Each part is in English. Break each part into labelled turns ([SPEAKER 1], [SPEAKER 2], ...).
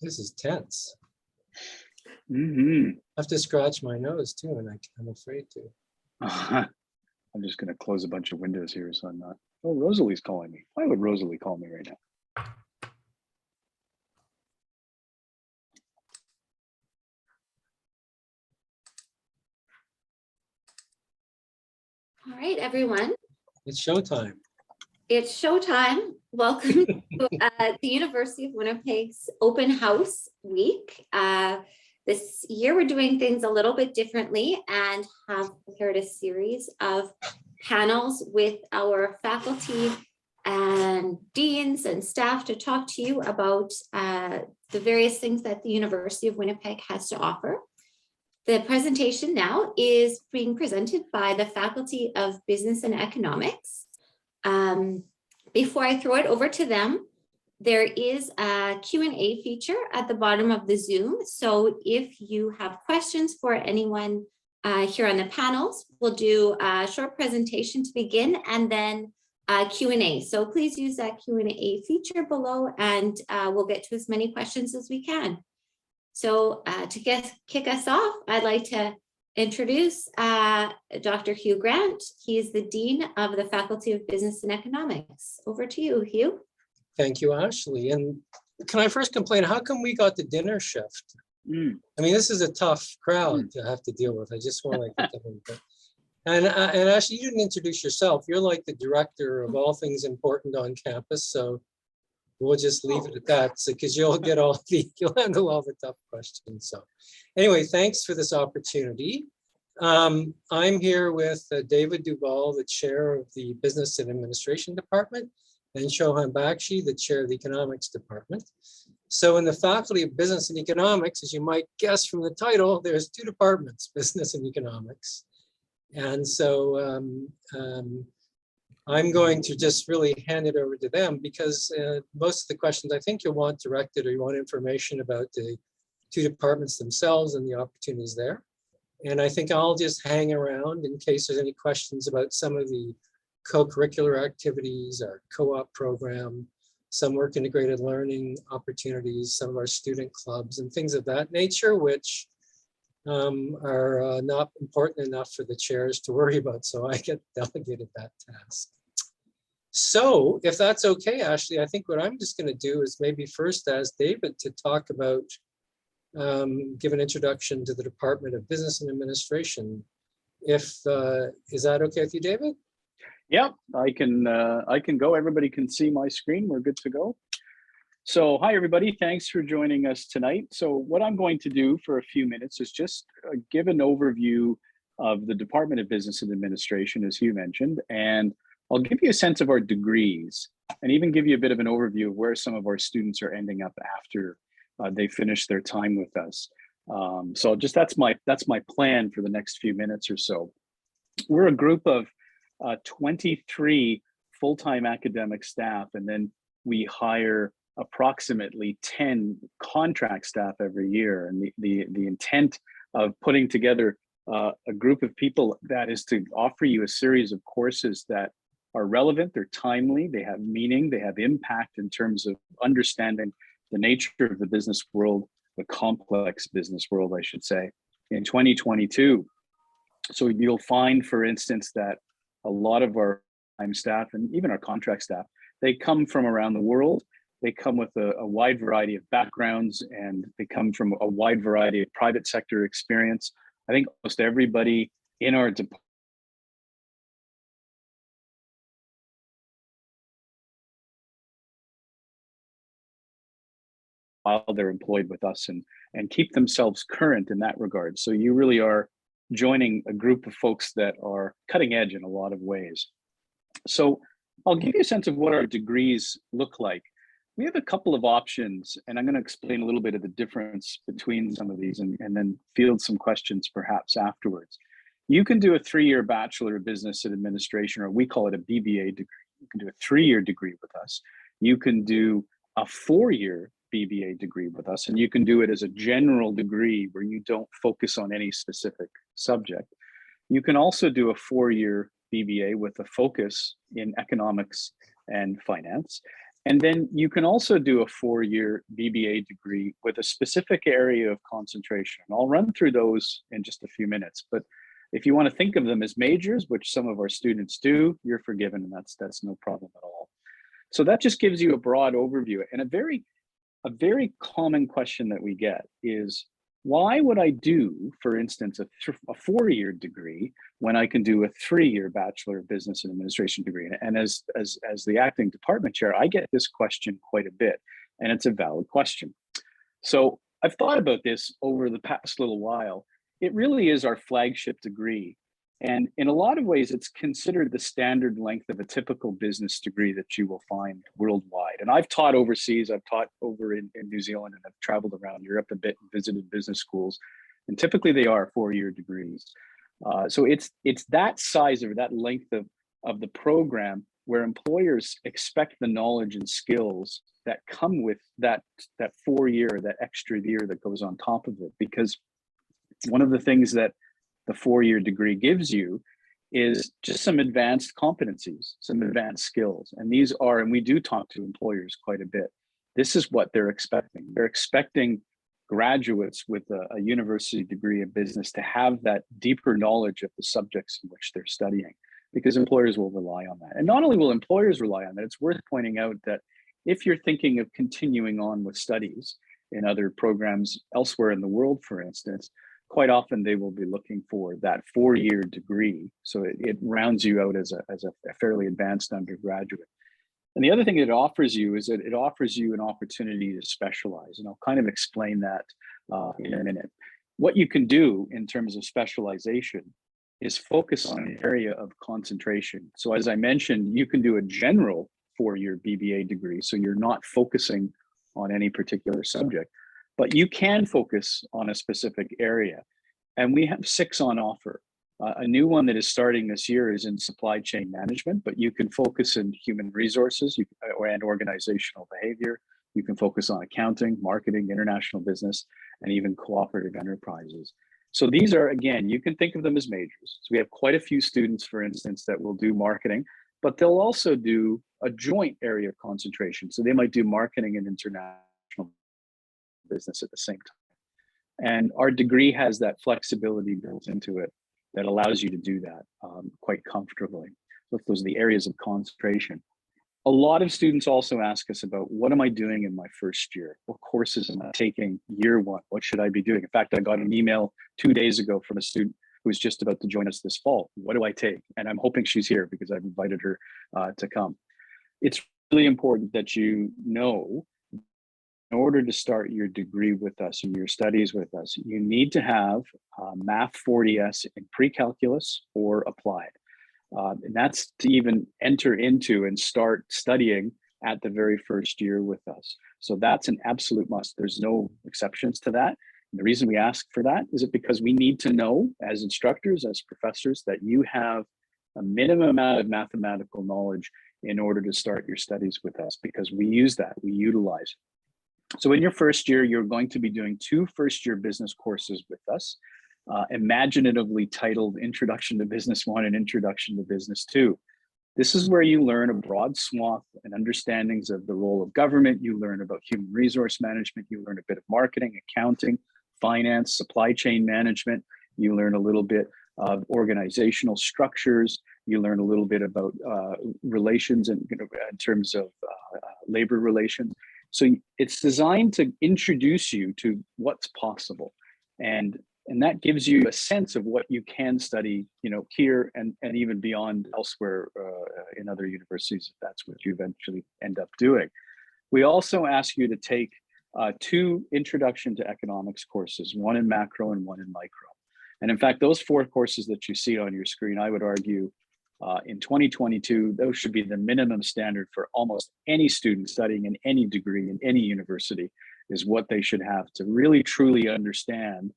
[SPEAKER 1] This is tense.
[SPEAKER 2] Mm-hmm.
[SPEAKER 1] I have to scratch my nose too, and I'm afraid to.
[SPEAKER 2] I'm just going to close a bunch of windows here so I'm not. Oh, Rosalie's calling me. Why would Rosalie call me right now?
[SPEAKER 3] All right, everyone.
[SPEAKER 1] It's showtime.
[SPEAKER 3] It's showtime. Welcome to the University of Winnipeg's Open House Week. This year we're doing things a little bit differently and have prepared a series of panels with our faculty and deans and staff to talk to you about the various things that the University of Winnipeg has to offer. The presentation now is being presented by the Faculty of Business and Economics. Before I throw it over to them, there is a Q&A feature at the bottom of the Zoom. So if you have questions for anyone here on the panels, we'll do a short presentation to begin and then Q&A. So please use that Q&A feature below and we'll get to as many questions as we can. So to kick us off, I'd like to introduce Dr. Hugh Grant. He is the Dean of the Faculty of Business and Economics. Over to you, Hugh.
[SPEAKER 1] Thank you, Ashley. And can I first complain, how come we got the dinner shift? I mean, this is a tough crowd to have to deal with. I just want to get them. And Ashley, you didn't introduce yourself. You're like the director of all things important on campus. So we'll just leave it at that, because you'll handle all the tough questions. So anyway, thanks for this opportunity. I'm here with David Duval, the chair of the Business and Administration Department, and Shohan Bakshi, the chair of the Economics Department. So in the Faculty of Business and Economics, as you might guess from the title, there's two departments, Business and Economics. And so I'm going to just really hand it over to them, because most of the questions I think you'll want directed, or you want information about the two departments themselves and the opportunities there. And I think I'll just hang around in case there's any questions about some of the co-curricular activities, our co-op program, some work integrated learning opportunities, some of our student clubs and things of that nature, which are not important enough for the chairs to worry about. So I get delegated that task. So if that's okay, Ashley, I think what I'm just going to do is maybe first ask David to talk about, give an introduction to the Department of Business and Administration. Is that okay with you, David?
[SPEAKER 2] Yeah, I can go. Everybody can see my screen. We're good to go. So hi, everybody. Thanks for joining us tonight. So what I'm going to do for a few minutes is just give an overview of the Department of Business and Administration, as Hugh mentioned, and I'll give you a sense of our degrees and even give you a bit of an overview of where some of our students are ending up after they finish their time with us. So just that's my plan for the next few minutes or so. We're a group of 23 full-time academic staff, and then we hire approximately 10 contract staff every year. And the intent of putting together a group of people that is to offer you a series of courses that are relevant, they're timely, they have meaning, they have impact in terms of understanding the nature of the business world, the complex business world, I should say, in 2022. So you'll find, for instance, that a lot of our time staff and even our contract staff, they come from around the world. They come with a wide variety of backgrounds, and they come from a wide variety of private sector experience. I think almost everybody in our department while they're employed with us and keep themselves current in that regard. So you really are joining a group of folks that are cutting edge in a lot of ways. So I'll give you a sense of what our degrees look like. We have a couple of options, and I'm going to explain a little bit of the difference between some of these and then field some questions perhaps afterwards. You can do a 3-year Bachelor of Business and Administration, or we call it a BBA degree. You can do a 3-year degree with us. You can do a 4-year BBA degree with us, and you can do it as a general degree where you don't focus on any specific subject. You can also do a 4-year BBA with a focus in economics and finance. And then you can also do a 4-year BBA degree with a specific area of concentration. I'll run through those in just a few minutes, but if you want to think of them as majors, which some of our students do, you're forgiven, and that's no problem at all. So that just gives you a broad overview. And a very common question that we get is, why would I do, for instance, a 4-year degree when I can do a 3-year Bachelor of Business and Administration degree? And as the acting department chair, I get this question quite a bit, and it's a valid question. So I've thought about this over the past little while. It really is our flagship degree. And in a lot of ways, it's considered the standard length of a typical business degree that you will find worldwide. And I've taught overseas, I've taught over in New Zealand, and I've traveled around Europe a bit and visited business schools. And typically they are 4-year degrees. So it's that size or that length of the program where employers expect the knowledge and skills that come with that 4-year, that extra year that goes on top of it. Because one of the things that the 4-year degree gives you is just some advanced competencies, some advanced skills. And these are, and we do talk to employers quite a bit, this is what they're expecting. They're expecting graduates with a university degree in business to have that deeper knowledge of the subjects in which they're studying, because employers will rely on that. And not only will employers rely on that, it's worth pointing out that if you're thinking of continuing on with studies in other programs elsewhere in the world, for instance, quite often they will be looking for that 4-year degree. So it rounds you out as a fairly advanced undergraduate. And the other thing it offers you is that it offers you an opportunity to specialize. And I'll kind of explain that in a minute. What you can do in terms of specialization is focus on an area of concentration. So as I mentioned, you can do a general 4-year BBA degree. So you're not focusing on any particular subject, but you can focus on a specific area. And we have 6 on offer. A new one that is starting this year is in supply chain management, but you can focus in human resources and organizational behavior. You can focus on accounting, marketing, international business, and even cooperative enterprises. So these are, again, you can think of them as majors. So we have quite a few students, for instance, that will do marketing, but they'll also do a joint area of concentration. So they might do marketing and international business at the same time. And our degree has that flexibility built into it that allows you to do that quite comfortably. So those are the areas of concentration. A lot of students also ask us about, what am I doing in my first year? What courses am I taking year one? What should I be doing? In fact, I got an email 2 days ago from a student who's just about to join us this fall. What do I take? And I'm hoping she's here because I've invited her to come. It's really important that you know, in order to start your degree with us and your studies with us, you need to have Math 40S in pre-calculus or applied. And that's to even enter into and start studying at the very first year with us. So that's an absolute must. There's no exceptions to that. And the reason we ask for that is because we need to know as instructors, as professors, that you have a minimum amount of mathematical knowledge in order to start your studies with us, because we use that, we utilize it. So in your first year, you're going to be doing 2 first-year business courses with us, imaginatively titled Introduction to Business 1 and Introduction to Business 2. This is where you learn a broad swath and understandings of the role of government. You learn about human resource management. You learn a bit of marketing, accounting, finance, supply chain management. You learn a little bit of organizational structures. You learn a little bit about relations in terms of labor relations. So it's designed to introduce you to what's possible. And that gives you a sense of what you can study, here and even beyond elsewhere in other universities, if that's what you eventually end up doing. We also ask you to take 2 Introduction to Economics courses, one in macro and one in micro. And in fact, those 4 courses that you see on your screen, I would argue in 2022, those should be the minimum standard for almost any student studying in any degree in any university, is what they should have to really truly understand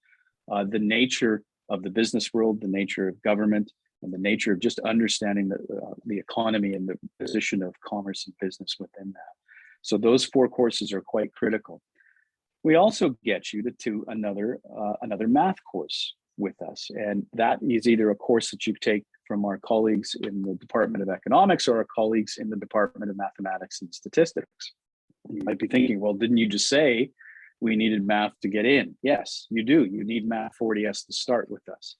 [SPEAKER 2] the nature of the business world, the nature of government, and the nature of just understanding the economy and the position of commerce and business within that. So those 4 courses are quite critical. We also get you to another math course with us, and that is either a course that you take from our colleagues in the Department of Economics or our colleagues in the Department of Mathematics and Statistics. You might be thinking, well, didn't you just say we needed math to get in? Yes, you do. You need Math 40S to start with us,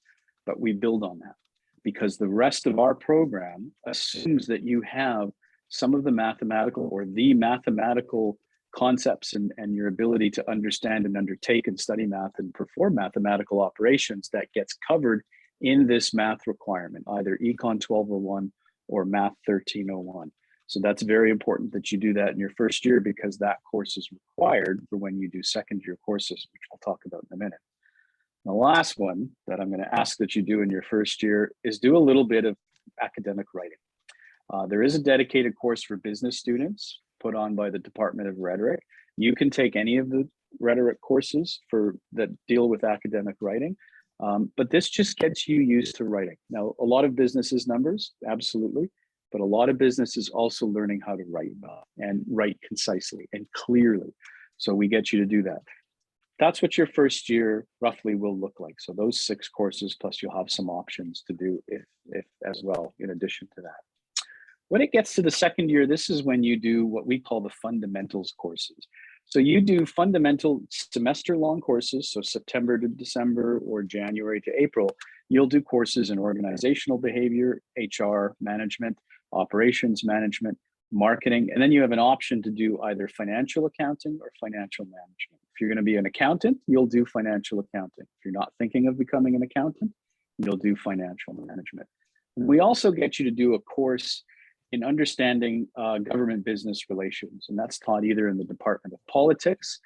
[SPEAKER 2] but we build on that because the rest of our program assumes that you have some of the mathematical or the mathematical concepts and your ability to understand and undertake and study math and perform mathematical operations that gets covered in this math requirement, either Econ 1201 or Math 1301. So that's very important that you do that in your first year because that course is required for when you do second year courses, which I'll talk about in a minute. The last one that I'm going to ask that you do in your first year is do a little bit of academic writing. There is a dedicated course for business students put on by the Department of Rhetoric. You can take any of the rhetoric courses that deal with academic writing, but this just gets you used to writing. Now, a lot of business is numbers, absolutely, but a lot of business is also learning how to write and write concisely and clearly. So we get you to do that. That's what your first year roughly will look like. So those 6 courses, plus you'll have some options to do if as well, in addition to that. When it gets to the second year, this is when you do what we call the fundamentals courses. So you do fundamental semester-long courses, so September to December or January to April. You'll do courses in organizational behavior, HR management, operations management, marketing, and then you have an option to do either financial accounting or financial management. If you're going to be an accountant, you'll do financial accounting. If you're not thinking of becoming an accountant, you'll do financial management. We also get you to do a course in understanding government business relations, and that's taught either in the Department of Politics,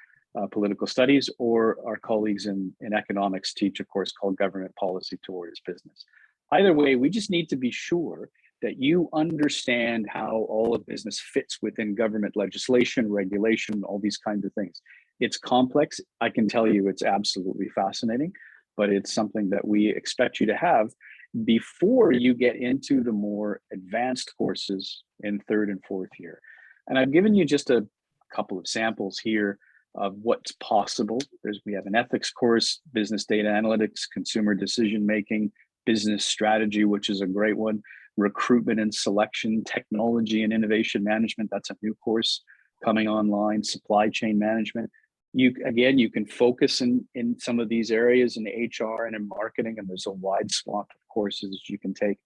[SPEAKER 2] Political Studies, or our colleagues in economics teach a course called Government Policy Towards Business. Either way, we just need to be sure that you understand how all of business fits within government legislation, regulation, all these kinds of things. It's complex. I can tell you it's absolutely fascinating, but it's something that we expect you to have before you get into the more advanced courses in third and fourth year. And I've given you just a couple of samples here of what's possible. We have an ethics course, business data analytics, consumer decision making, business strategy, which is a great one, recruitment and selection, technology and innovation management. That's a new course coming online, supply chain management. You can focus in some of these areas in HR and in marketing, and there's a wide swath of courses you can take.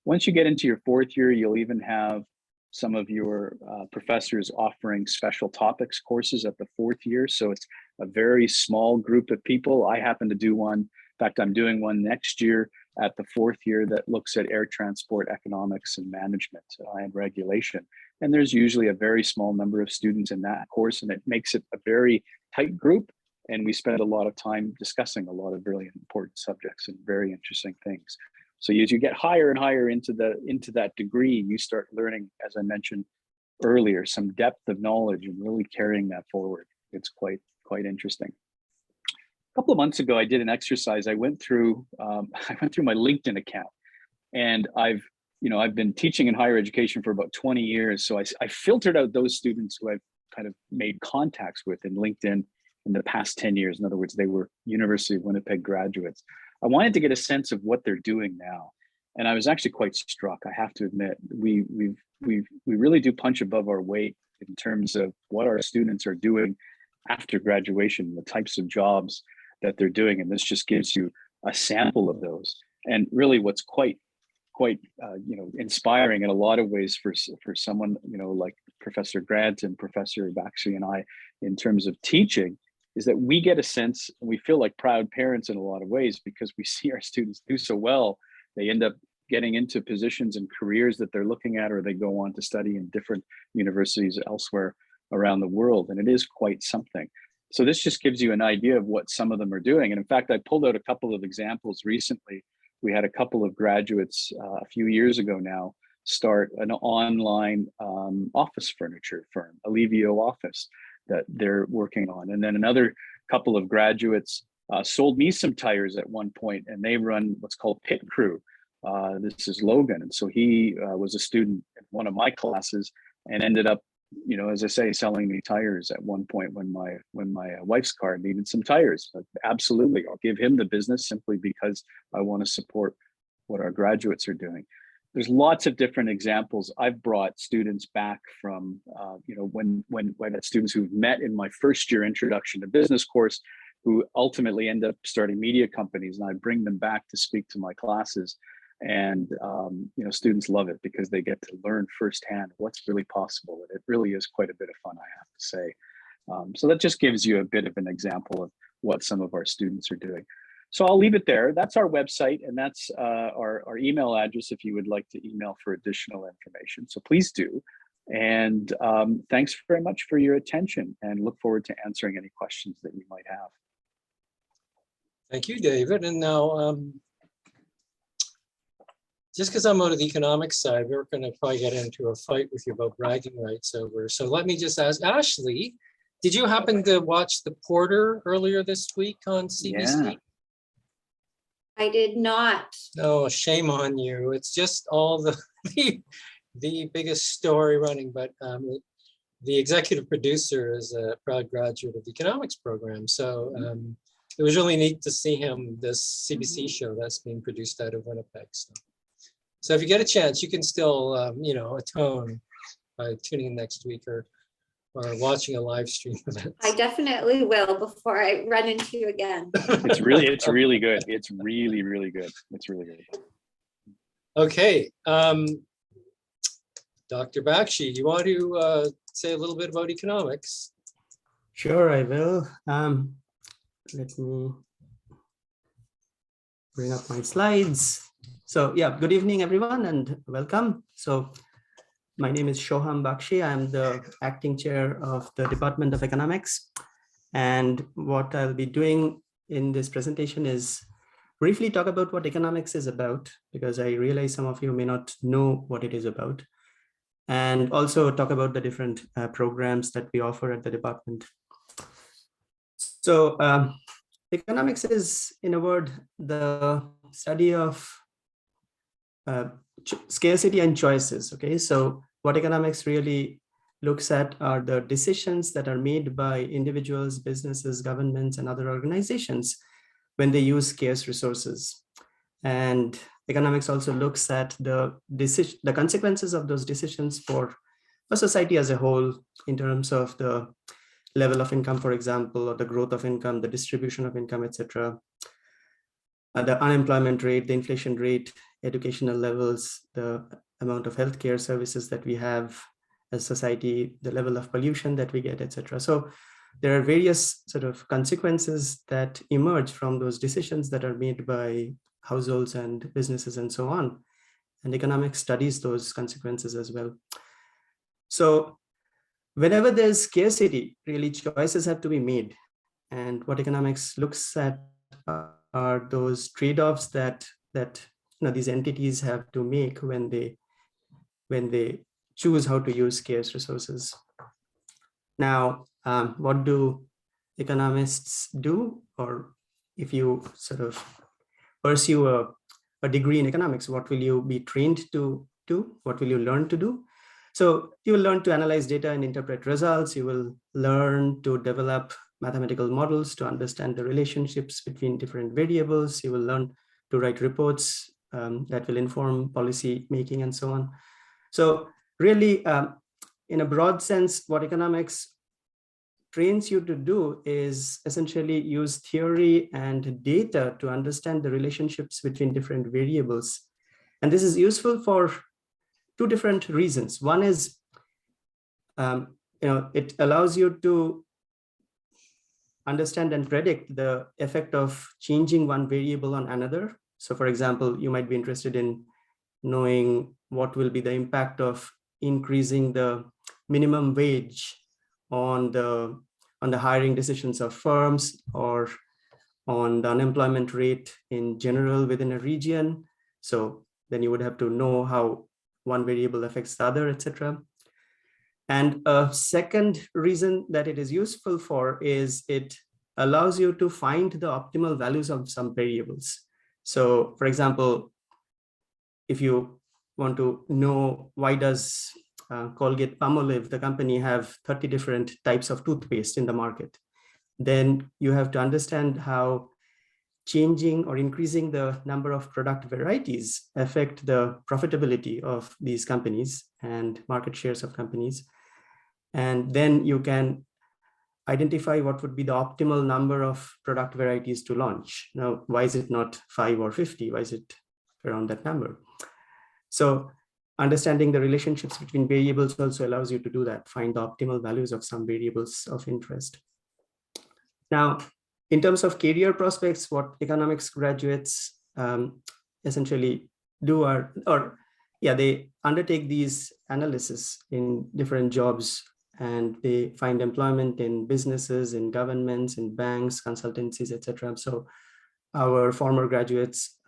[SPEAKER 2] Once you get into your fourth year, you'll even have some of your professors offering special topics courses at the fourth year. So it's a very small group of people. I happen to do one. In fact, I'm doing one next year at the fourth year that looks at air transport economics and management and regulation. And there's usually a very small number of students in that course, and it makes it a very tight group. And we spend a lot of time discussing a lot of really important subjects and very interesting things. So as you get higher and higher into that degree, you start learning, as I mentioned earlier, some depth of knowledge and really carrying that forward. It's quite interesting. A couple of months ago, I did an exercise. I went through my LinkedIn account, and I've been teaching in higher education for about 20 years. So I filtered out those students who I've kind of made contacts with in LinkedIn in the past 10 years. In other words, they were University of Winnipeg graduates. I wanted to get a sense of what they're doing now. And I was actually quite struck, I have to admit. We really do punch above our weight in terms of what our students are doing after graduation, the types of jobs that they're doing. And this just gives you a sample of those. And really what's quite inspiring in a lot of ways for someone, like Professor Grant and Professor Bakshi and I, in terms of teaching, is that we get a sense, and we feel like proud parents in a lot of ways because we see our students do so well. They end up getting into positions and careers that they're looking at, or they go on to study in different universities elsewhere around the world. And it is quite something. So this just gives you an idea of what some of them are doing. And in fact, I pulled out a couple of examples recently. We had a couple of graduates a few years ago now start an online office furniture firm, Alivio Office, that they're working on. And then another couple of graduates sold me some tires at one point, and they run what's called Pit Crew. This is Logan. And so he was a student in one of my classes and ended up, as I say, selling me tires at one point when my wife's car needed some tires. But absolutely, I'll give him the business simply because I want to support what our graduates are doing. There's lots of different examples. I've brought students back from, when I've had students who've met in my first year introduction to business course, who ultimately end up starting media companies, and I bring them back to speak to my classes. And students love it because they get to learn firsthand what's really possible. And it really is quite a bit of fun, I have to say. So that just gives you a bit of an example of what some of our students are doing. So I'll leave it there. That's our website, and that's our email address if you would like to email for additional information. So please do. And thanks very much for your attention, and look forward to answering any questions that you might have.
[SPEAKER 1] Thank you, David. And now, just because I'm out of the economics side, we're going to probably get into a fight with you about bragging rights over. So let me just ask, Ashley, did you happen to watch The Porter earlier this week on CBC?
[SPEAKER 2] Yeah.
[SPEAKER 3] I did not.
[SPEAKER 1] Oh, shame on you. It's just all the biggest story running, but the executive producer is a proud graduate of the economics program. So it was really neat to see him, this CBC show that's being produced out of Winnipeg. So if you get a chance, you can still, atone by tuning in next week or watching a live stream of it.
[SPEAKER 3] I definitely will before I run into you again.
[SPEAKER 2] It's really good. It's really, really good. It's really good.
[SPEAKER 1] Okay. Dr. Bakshi, you want to say a little bit about economics?
[SPEAKER 4] Sure, I will. Let me bring up my slides. So yeah, good evening, everyone, and welcome. So my name is Shoham Bakshi. I'm the acting chair of the Department of Economics. And what I'll be doing in this presentation is briefly talk about what economics is about, because I realize some of you may not know what it is about. And also talk about the different programs that we offer at the department. So economics is, in a word, the study of scarcity and choices. Okay, so what economics really looks at are the decisions that are made by individuals, businesses, governments, and other organizations when they use scarce resources. And economics also looks at the consequences of those decisions for a society as a whole, in terms of the level of income, for example, or the growth of income, the distribution of income, etc. The unemployment rate, the inflation rate, educational levels, the amount of healthcare services that we have as society, the level of pollution that we get, etc. So there are various sort of consequences that emerge from those decisions that are made by households and businesses and so on. And economics studies those consequences as well. So whenever there's scarcity, really choices have to be made. And what economics looks at are those trade-offs that these entities have to make when they choose how to use scarce resources. Now, what do economists do? Or if you sort of pursue a degree in economics, what will you be trained to do? What will you learn to do? So you will learn to analyze data and interpret results. You will learn to develop mathematical models to understand the relationships between different variables. You will learn to write reports that will inform policy making and so on. So really, in a broad sense, what economics trains you to do is essentially use theory and data to understand the relationships between different variables. And this is useful for two different reasons. One is, it allows you to understand and predict the effect of changing one variable on another. So for example, you might be interested in knowing what will be the impact of increasing the minimum wage on the hiring decisions of firms, or on the unemployment rate in general within a region. So then you would have to know how one variable affects the other, etc. And a second reason that it is useful for is it allows you to find the optimal values of some variables. So for example, if you want to know why does Colgate-Palmolive, the company, have 30 different types of toothpaste in the market, then you have to understand how changing or increasing the number of product varieties affect the profitability of these companies and market shares of companies. And then you can identify what would be the optimal number of product varieties to launch. Now, why is it not 5 or 50? Why is it around that number? So understanding the relationships between variables also allows you to do that, find the optimal values of some variables of interest. Now, in terms of career prospects, what economics graduates essentially do they undertake these analysis in different jobs, and they find employment in businesses, in governments, in banks, consultancies, etc. So our former graduates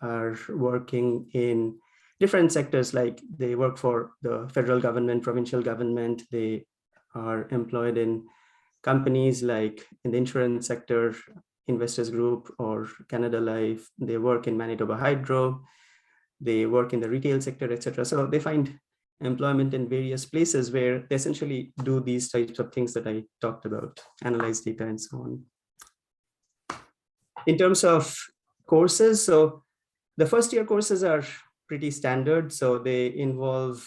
[SPEAKER 4] are working in different sectors, like they work for the federal government, provincial government. They are employed in companies like in the insurance sector, Investors Group or Canada Life. They work in Manitoba Hydro. They work in the retail sector, etc. So they find employment in various places where they essentially do these types of things that I talked about, analyze data and so on. In terms of courses, so the first year courses are pretty standard. So they involve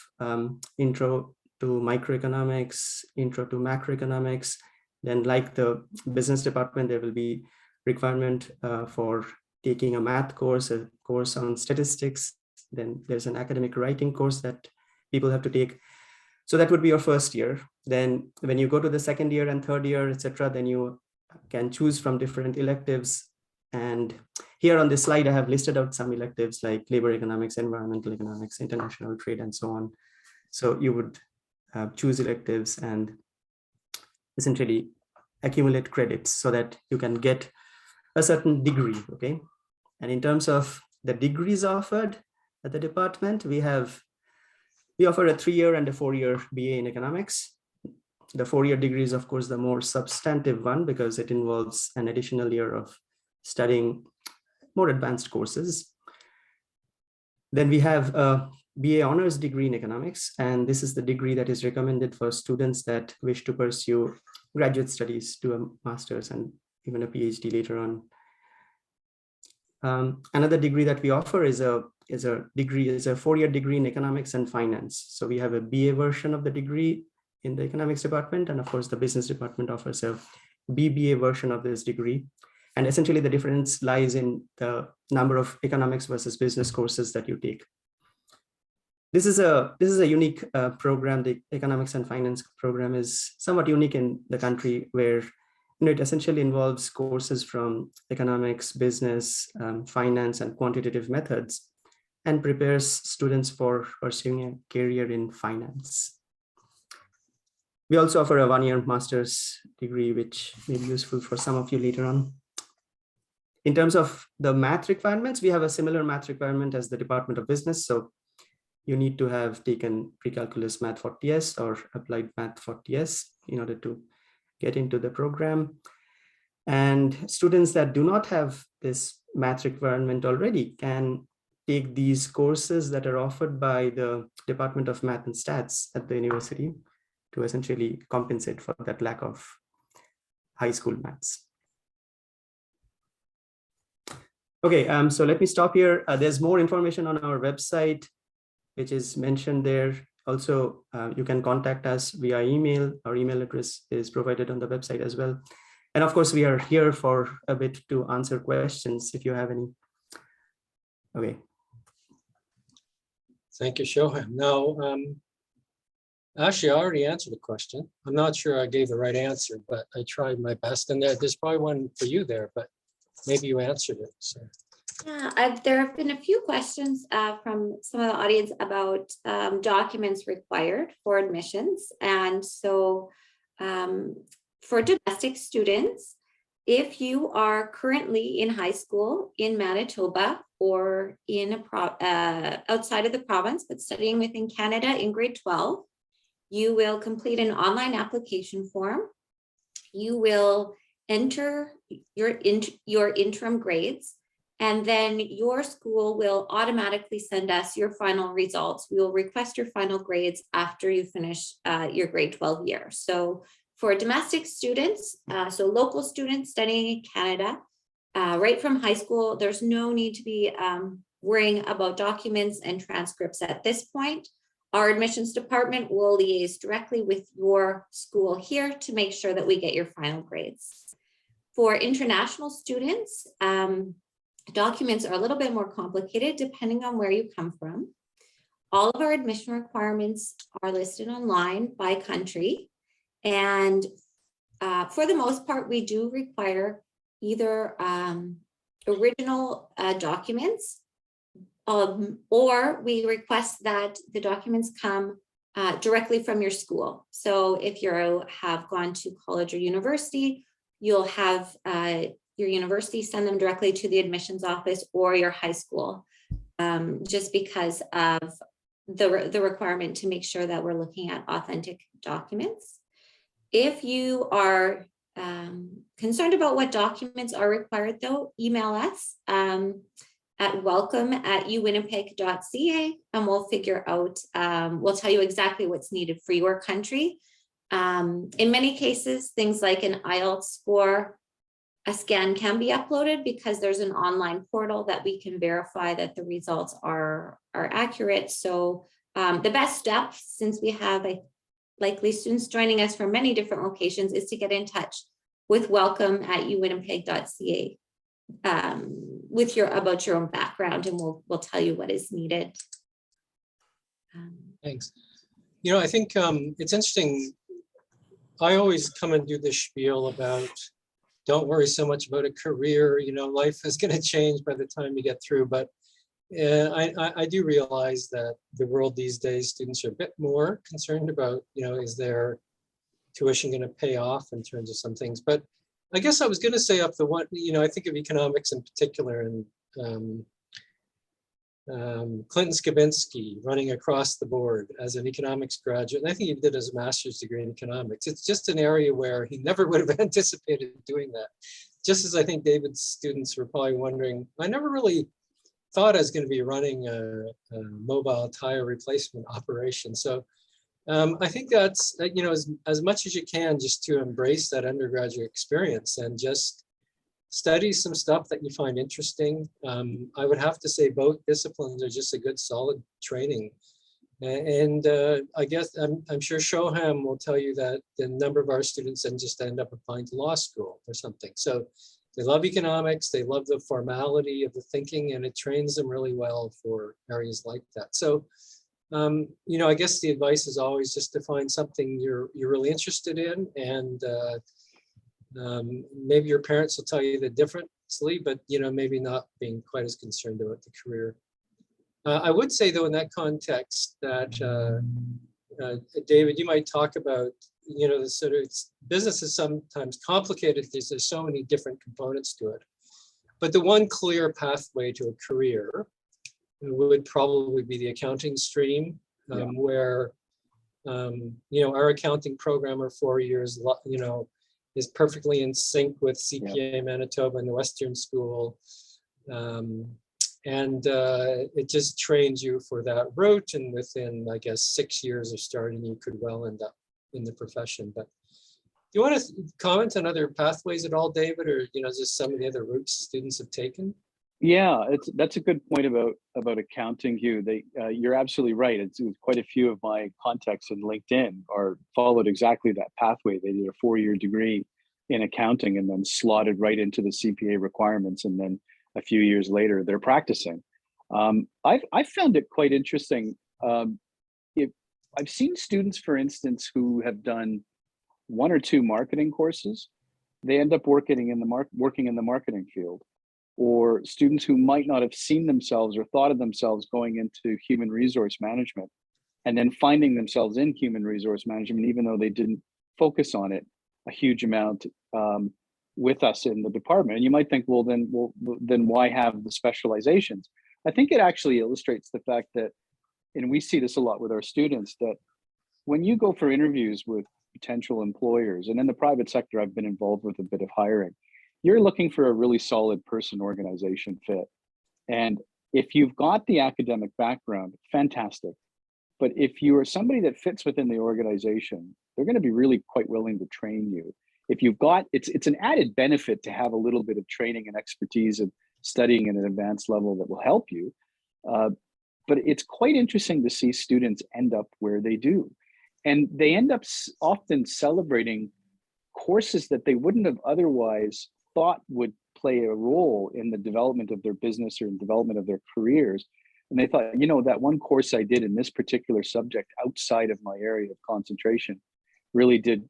[SPEAKER 4] intro to microeconomics, intro to macroeconomics. Then like the business department, there will be requirement for taking a math course, a course on statistics. Then there's an academic writing course that people have to take. So that would be your first year. Then when you go to the second year and third year, etc., then you can choose from different electives. And here on this slide, I have listed out some electives like labor economics, environmental economics, international trade, and so on. So you would choose electives and essentially accumulate credits so that you can get a certain degree, okay? And in terms of the degrees offered at the department, we offer a 3-year and a 4-year BA in economics. The 4-year degree is, of course, the more substantive one because it involves an additional year of studying more advanced courses. Then we have a BA honors degree in economics, and this is the degree that is recommended for students that wish to pursue graduate studies, do a master's and even a PhD later on. Another degree that we offer is a 4-year degree in economics and finance. So we have a BA version of the degree in the economics department, and of course the business department offers a BBA version of this degree. And essentially the difference lies in the number of economics versus business courses that you take. This is a unique program. The economics and finance program is somewhat unique in the country, where it essentially involves courses from economics, business, finance, and quantitative methods, and prepares students for pursuing a career in finance. We also offer a 1-year master's degree, which may be useful for some of you later on. In terms of the math requirements, we have a similar math requirement as the Department of Business. So you need to have taken pre-calculus math 40S or applied math 40S in order to get into the program. And students that do not have this math requirement already can take these courses that are offered by the Department of Math and Stats at the university to essentially compensate for that lack of high school maths. Okay, so let me stop here. There's more information on our website, which is mentioned there. Also, you can contact us via email. Our email address is provided on the website as well. And of course, we are here for a bit to answer questions if you have any. Okay.
[SPEAKER 1] Thank you, Shoham. Now, actually, I already answered the question. I'm not sure I gave the right answer, but I tried my best. And there's probably one for you there, but maybe you answered it. So.
[SPEAKER 3] Yeah, there have been a few questions from some of the audience about documents required for admissions. And so for domestic students, if you are currently in high school in Manitoba or in outside of the province, but studying within Canada in grade 12, you will complete an online application form. You will enter your interim grades, and then your school will automatically send us your final results. We will request your final grades after you finish your grade 12 year. So for domestic students, so local students studying in Canada, right from high school. There's no need to be worrying about documents and transcripts at this point. Our admissions department will liaise directly with your school here to make sure that we get your final grades. For international students, documents are a little bit more complicated depending on where you come from. All of our admission requirements are listed online by country. And for the most part, we do require either original documents, or we request that the documents come directly from your school. So if you have gone to college or university, you'll have your university send them directly to the admissions office or your high school, just because of the requirement to make sure that we're looking at authentic documents. If you are concerned about what documents are required, though, email us at welcome@uwinnipeg.ca, and we'll figure out, we'll tell you exactly what's needed for your country. In many cases, things like an IELTS score, a scan can be uploaded because there's an online portal that we can verify that the results are accurate. So the best step, since we have likely students joining us from many different locations, is to get in touch with welcome@uwinnipeg.ca with about your own background, and we'll tell you what is needed.
[SPEAKER 1] Thanks. You know, I think it's interesting. I always come and do this spiel about don't worry so much about a career, you know, life is going to change by the time you get through. But I do realize that the world these days, students are a bit more concerned about, you know, is their tuition going to pay off in terms of some things. But I guess I was going to say up the one, you know, I think of economics in particular, and Clinton Skibinski running across the board as an economics graduate. And I think he did his master's degree in economics. It's just an area where he never would have anticipated doing that. Just as I think David's students were probably wondering, I never really thought I was going to be running a mobile tire replacement operation. So I think that's, you know, as much as you can, just to embrace that undergraduate experience and just study some stuff that you find interesting. I would have to say both disciplines are just a good solid training. And I guess I'm sure Shoham will tell you that the number of our students then just end up applying to law school or something. So they love economics, they love the formality of the thinking, and it trains them really well for areas like that. So, you know, I guess the advice is always just to find something you're really interested in, and maybe your parents will tell you the differently, but, you know, maybe not being quite as concerned about the career. I would say, though, in that context that, David, you might talk about, you know, the sort of business is sometimes complicated because there's so many different components to it. But the one clear pathway to a career would probably be the accounting stream, where, you know, our accounting programmer 4 years, you know, is perfectly in sync with CPA Manitoba and the Western School. And it just trains you for that route. And within, I guess, 6 years of starting, you could well end up in the profession. But do you want to comment on other pathways at all, David, or, you know, just some of the other routes students have taken?
[SPEAKER 2] Yeah, that's a good point about accounting, Hugh. You're absolutely right. It's quite a few of my contacts in LinkedIn are followed exactly that pathway. They did a 4-year degree in accounting and then slotted right into the CPA requirements, and then a few years later they're practicing. I found it quite interesting. I've seen students, for instance, who have done 1 or 2 marketing courses. They end up working in the marketing field. Or students who might not have seen themselves or thought of themselves going into human resource management, and then finding themselves in human resource management, even though they didn't focus on it a huge amount with us in the department. And you might think, well, then why have the specializations? I think it actually illustrates the fact that, and we see this a lot with our students, that when you go for interviews with potential employers, and in the private sector, I've been involved with a bit of hiring, you're looking for a really solid person organization fit. And if you've got the academic background, fantastic. But if you are somebody that fits within the organization, they're going to be really quite willing to train you. if you've got, it's an added benefit to have a little bit of training and expertise and studying at an advanced level that will help you. But it's quite interesting to see students end up where they do. And they end up often celebrating courses that they wouldn't have otherwise thought would play a role in the development of their business or in development of their careers. And they thought, you know, that one course I did in this particular subject outside of my area of concentration really did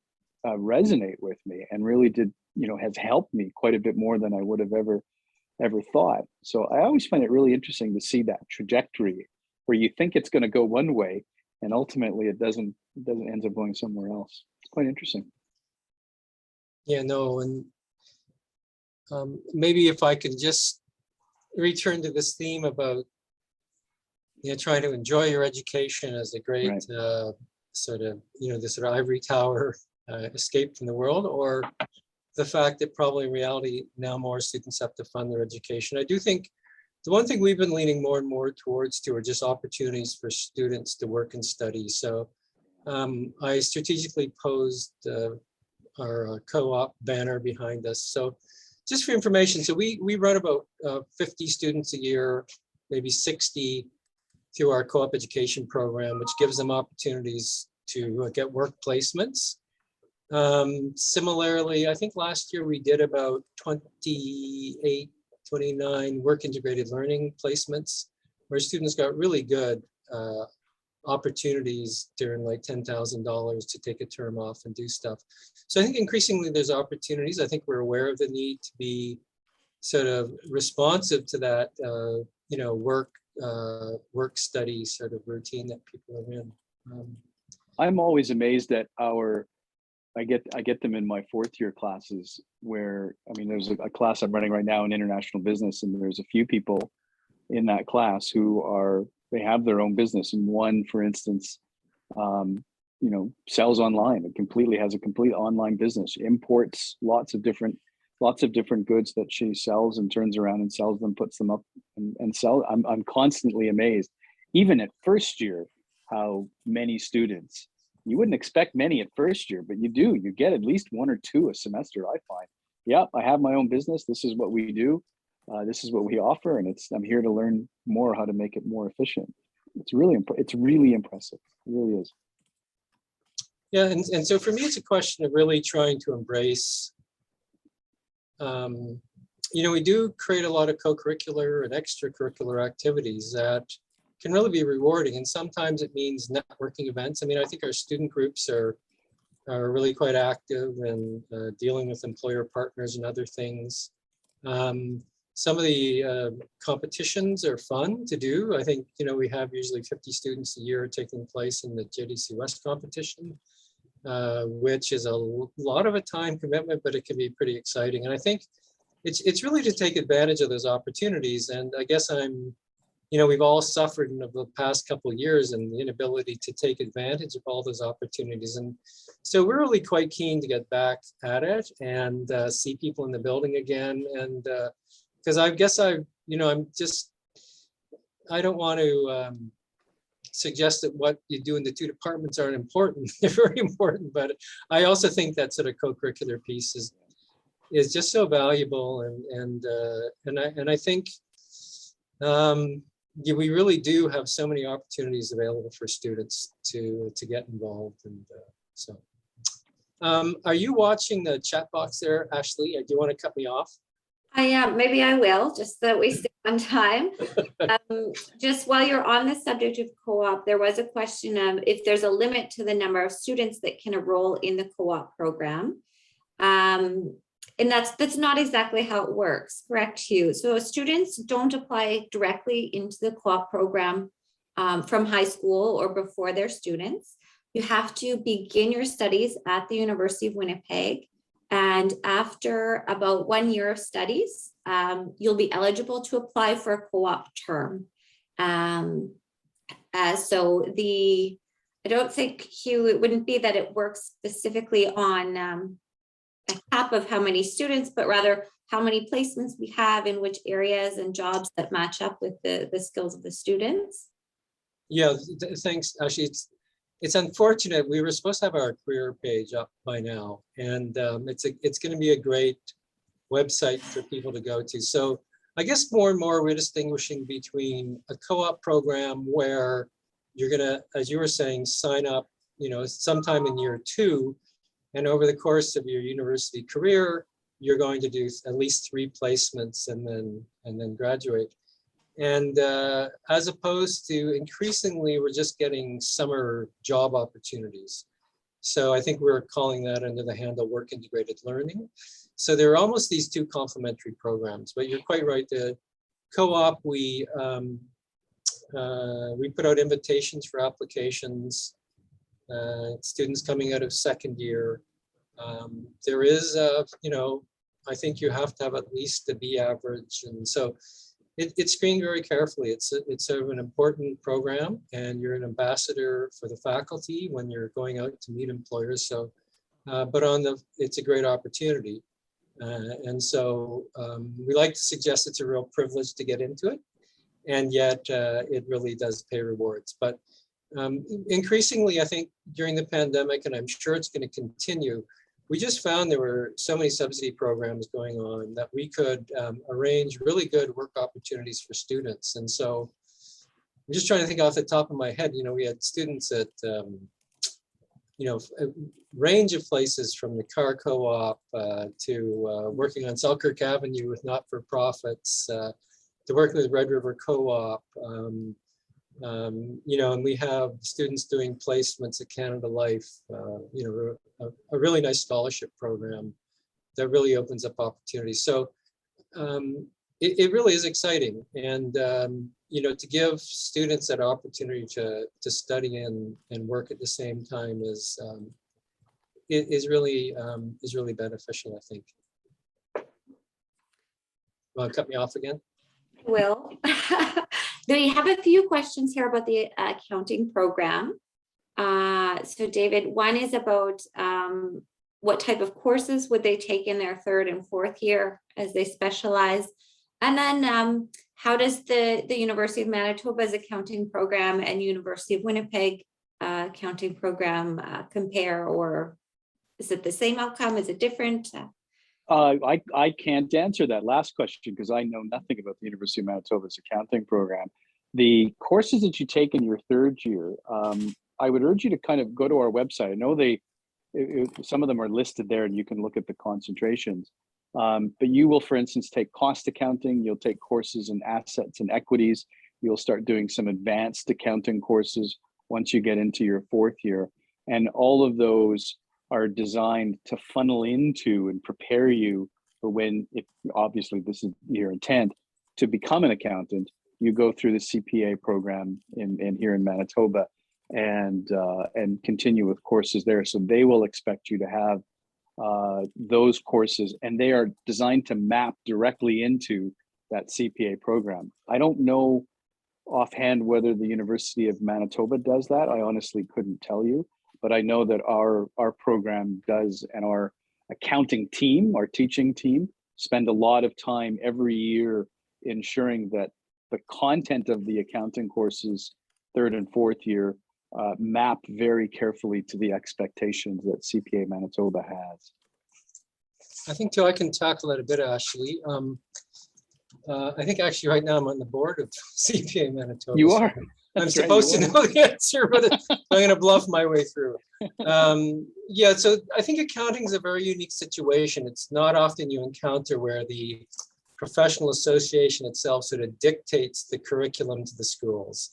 [SPEAKER 2] resonate with me and really did, you know, has helped me quite a bit more than I would have ever thought. So I always find it really interesting to see that trajectory where you think it's going to go one way and ultimately it doesn't end up going somewhere else. It's quite interesting.
[SPEAKER 1] Yeah, no, and maybe if I can just return to this theme about, you know, trying to enjoy your education as a great
[SPEAKER 2] Right.
[SPEAKER 1] sort of, you know, this sort of ivory tower escape from the world, or the fact that probably in reality now more students have to fund their education. I do think the one thing we've been leaning more and more towards are just opportunities for students to work and study. So I strategically posed our co-op banner behind us. So just for information, so we run about 50 students a year, maybe 60 through our co-op education program, which gives them opportunities to get work placements. Similarly, I think last year we did about 29 work integrated learning placements where students got really good opportunities to earn like $10,000 to take a term off and do stuff. So I think increasingly there's opportunities. I think we're aware of the need to be sort of responsive to that, you know, work study sort of routine that people are in.
[SPEAKER 2] I'm always amazed at I get them in my fourth year classes where, I mean, there's a class I'm running right now in international business, and there's a few people in that class who they have their own business. And one, for instance, you know, sells online. It has a complete online business, imports lots of different goods that she sells and turns around and sells them, puts them up and sell. I'm constantly amazed, even at first year, how many students. You wouldn't expect many at first year, but you do. You get at least one or two a semester, I find. Yeah, I have my own business. This is what we do. This is what we offer, and I'm here to learn more how to make it more efficient. It's really impressive. It really is.
[SPEAKER 1] Yeah, and so for me, it's a question of really trying to embrace. You know, we do create a lot of co-curricular and extracurricular activities that can really be rewarding, and sometimes it means networking events. I mean, I think our student groups are really quite active and dealing with employer partners and other things. Some of the competitions are fun to do. I think, you know, we have usually 50 students a year taking place in the JDC West competition, which is a lot of a time commitment, but it can be pretty exciting. And I think it's really to take advantage of those opportunities. And I guess you know, we've all suffered in the past couple of years and the inability to take advantage of all those opportunities. And so we're really quite keen to get back at it and see people in the building again. And because I guess you know, I don't want to suggest that what you do in the two departments aren't important. They're very important, but I also think that sort of co-curricular piece is just so valuable. And I think yeah, we really do have so many opportunities available for students to get involved. And so are you watching the chat box there, Ashley? Do you want to cut me off?
[SPEAKER 3] I am. Maybe I will, just so that we stay on time. Just while you're on the subject of co-op, there was a question of if there's a limit to the number of students that can enroll in the co-op program. And that's not exactly how it works, correct, Hugh? So students don't apply directly into the co-op program from high school or before they're students. You have to begin your studies at the University of Winnipeg. And after about 1 year of studies, you'll be eligible to apply for a co-op term. So I don't think, Hugh, it wouldn't be that it works specifically on a cap of how many students, but rather how many placements we have in which areas and jobs that match up with the skills of the students.
[SPEAKER 1] Yeah, thanks, Ashley. it's unfortunate. We were supposed to have our career page up by now, and it's going to be a great website for people to go to. So I guess more and more we're distinguishing between a co-op program where you're going to, as you were saying, sign up, sometime in year 2, and over the course of your university career, you're going to do at least 3 placements and then graduate. And as opposed to increasingly, we're just getting summer job opportunities. So I think we're calling that under the handle work integrated learning. So there are almost these 2 complementary programs, but you're quite right. The co-op, we put out invitations for applications, students coming out of second year. There is, I think you have to have at least a B average. And so it's screened very carefully. It's sort of an important program, and you're an ambassador for the faculty when you're going out to meet employers. So, but it's a great opportunity. And so we like to suggest it's a real privilege to get into it, and yet it really does pay rewards. But increasingly, I think during the pandemic, and I'm sure it's going to continue, we just found there were so many subsidy programs going on that we could arrange really good work opportunities for students. And so I'm just trying to think off the top of my head, we had students at, a range of places, from the car co-op to working on Selkirk Avenue with not-for-profits, to working with Red River Co-op. And we have students doing placements at Canada Life, a really nice scholarship program that really opens up opportunities. So it really is exciting. And, to give students that opportunity to study and work at the same time is really beneficial, I think. Want to cut me off again?
[SPEAKER 3] Will. We have a few questions here about the accounting program. So David, one is about what type of courses would they take in their 3rd and 4th year as they specialize? And then how does the University of Manitoba's accounting program and University of Winnipeg accounting program compare, or is it the same outcome? Is it different?
[SPEAKER 2] I can't answer that last question because I know nothing about the University of Manitoba's accounting program. The courses that you take in your 3rd year, I would urge you to kind of go to our website. I know some of them are listed there and you can look at the concentrations. But you will, for instance, take cost accounting. You'll take courses in assets and equities. You'll start doing some advanced accounting courses once you get into your 4th year. And all of those are designed to funnel into and prepare you for when, if obviously this is your intent, to become an accountant, you go through the CPA program in here in Manitoba and continue with courses there. So they will expect you to have those courses, and they are designed to map directly into that CPA program. I don't know offhand whether the University of Manitoba does that. I honestly couldn't tell you, but I know that our program does, and our accounting team, our teaching team, spend a lot of time every year ensuring that the content of the accounting courses 3rd and 4th year map very carefully to the expectations that CPA Manitoba has.
[SPEAKER 1] I think too, I can tackle that a bit, Ashley. I think actually right now I'm on the board of CPA Manitoba.
[SPEAKER 2] You are.
[SPEAKER 1] I'm supposed to know the answer, but I'm going to bluff my way through. Yeah, so I think accounting is a very unique situation. It's not often you encounter where the professional association itself sort of dictates the curriculum to the schools.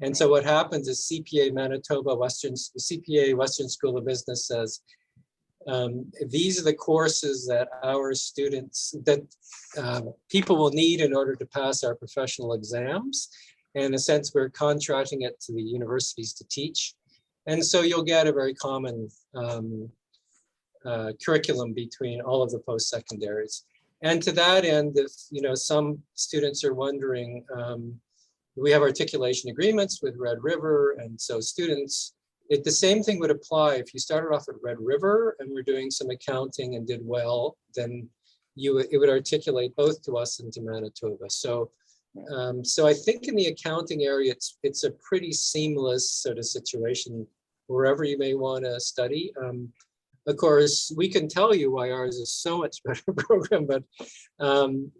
[SPEAKER 1] And so what happens is CPA Manitoba, CPA Western School of Business says, these are the courses that our students, that people will need in order to pass our professional exams. And in a sense, we're contracting it to the universities to teach. And so you'll get a very common curriculum between all of the post-secondaries. And to that end, if some students are wondering, we have articulation agreements with Red River, and so students, the same thing would apply if you started off at Red River and were doing some accounting and did well, then it would articulate both to us and to Manitoba. So I think in the accounting area, it's a pretty seamless sort of situation wherever you may want to study. Of course, we can tell you why ours is so much better program, but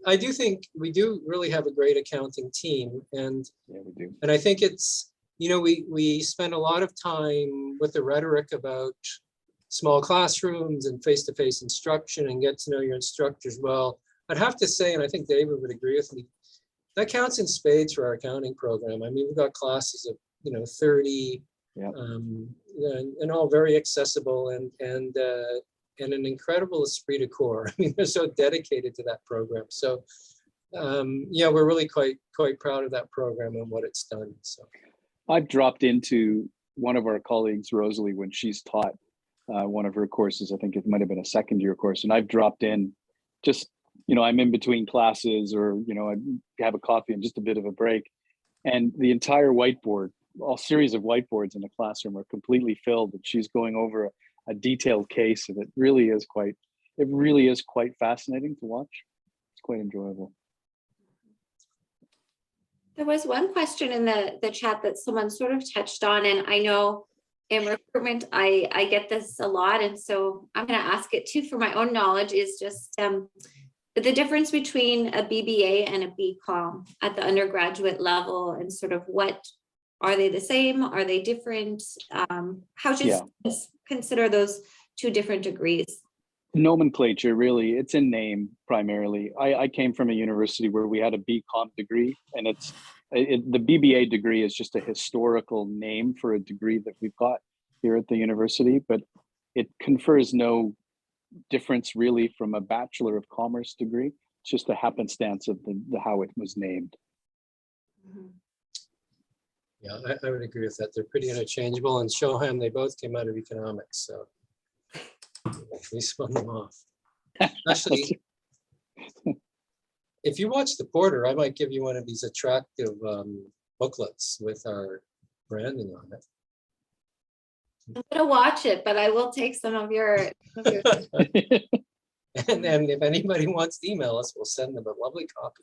[SPEAKER 1] I do think we do really have a great accounting team. And,
[SPEAKER 2] Yeah, we do.
[SPEAKER 1] and I think it's, you know, we spend a lot of time with the rhetoric about small classrooms and face-to-face instruction and get to know your instructors well. I'd have to say, and I think David would agree with me, that counts in spades for our accounting program. I mean, we've got classes of, 30,
[SPEAKER 2] Yeah.
[SPEAKER 1] And all very accessible and an incredible esprit de corps. I mean, they're so dedicated to that program. So yeah, we're really quite proud of that program and what it's done. So
[SPEAKER 2] I've dropped into one of our colleagues, Rosalie, when she's taught one of her courses. I think it might have been a second year course, and I've dropped in just, I'm in between classes, or, I have a coffee and just a bit of a break. And the entire whiteboard, all series of whiteboards in the classroom are completely filled, and she's going over a detailed case, and it really is quite fascinating to watch. It's quite enjoyable.
[SPEAKER 3] There was one question in the chat that someone sort of touched on, and I know in recruitment, I get this a lot, and so I'm going to ask it too for my own knowledge, is just the difference between a BBA and a BCom at the undergraduate level, and sort of what, are they the same? Are they different? How should students consider those two different degrees?
[SPEAKER 2] Nomenclature, really, it's in name primarily. I came from a university where we had a BCom degree, and the BBA degree is just a historical name for a degree that we've got here at the university, but it confers no difference really from a Bachelor of Commerce degree. It's just a happenstance of the how it was named.
[SPEAKER 3] Mm-hmm.
[SPEAKER 1] yeah, I would agree with that. They're pretty interchangeable, and Shoham, they both came out of economics, so we spun them off. Actually, if you watch The Porter, I might give you one of these attractive booklets with our branding on it.
[SPEAKER 3] I'm gonna watch it, but I will take some of your.
[SPEAKER 1] And if anybody wants to email us, we'll send them a lovely copy.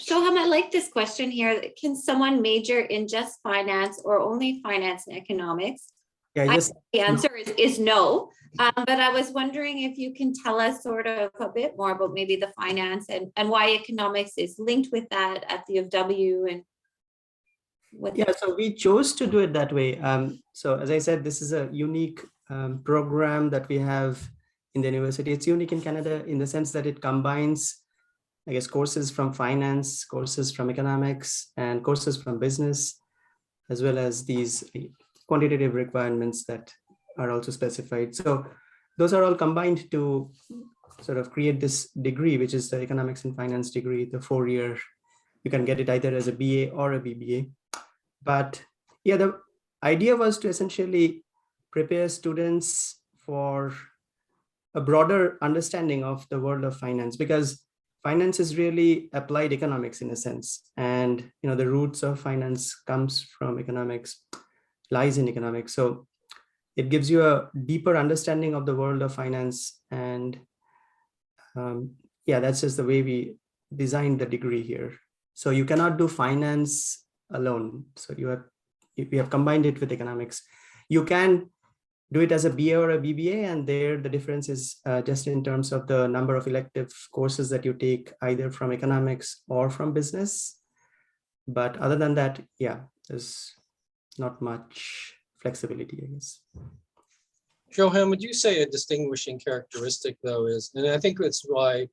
[SPEAKER 3] Shoham, I like this question here. Can someone major in just finance or only finance and economics?
[SPEAKER 4] Yeah,
[SPEAKER 3] The answer is no. But I was wondering if you can tell us sort of a bit more about maybe the finance and why economics is linked with that at the U of W and what.
[SPEAKER 4] Yeah, so we chose to do it that way. So as I said, this is a unique program that we have in the university. It's unique in Canada in the sense that it combines, I guess, courses from finance, courses from economics, and courses from business, as well as these quantitative requirements that are also specified. So those are all combined to sort of create this degree, which is the economics and finance degree, the 4-year. You can get it either as a BA or a BBA. But yeah, the idea was to essentially prepare students for a broader understanding of the world of finance, because finance is really applied economics in a sense. And the roots of finance comes from economics, lies in economics. So it gives you a deeper understanding of the world of finance. And yeah, that's just the way we designed the degree here. So you cannot do finance alone. So we have combined it with economics. You can do it as a BA or a BBA, and there the difference is just in terms of the number of elective courses that you take either from economics or from business. But other than that, yeah, there's not much flexibility, I guess.
[SPEAKER 1] Shoham, would you say a distinguishing characteristic though is, and I think that's why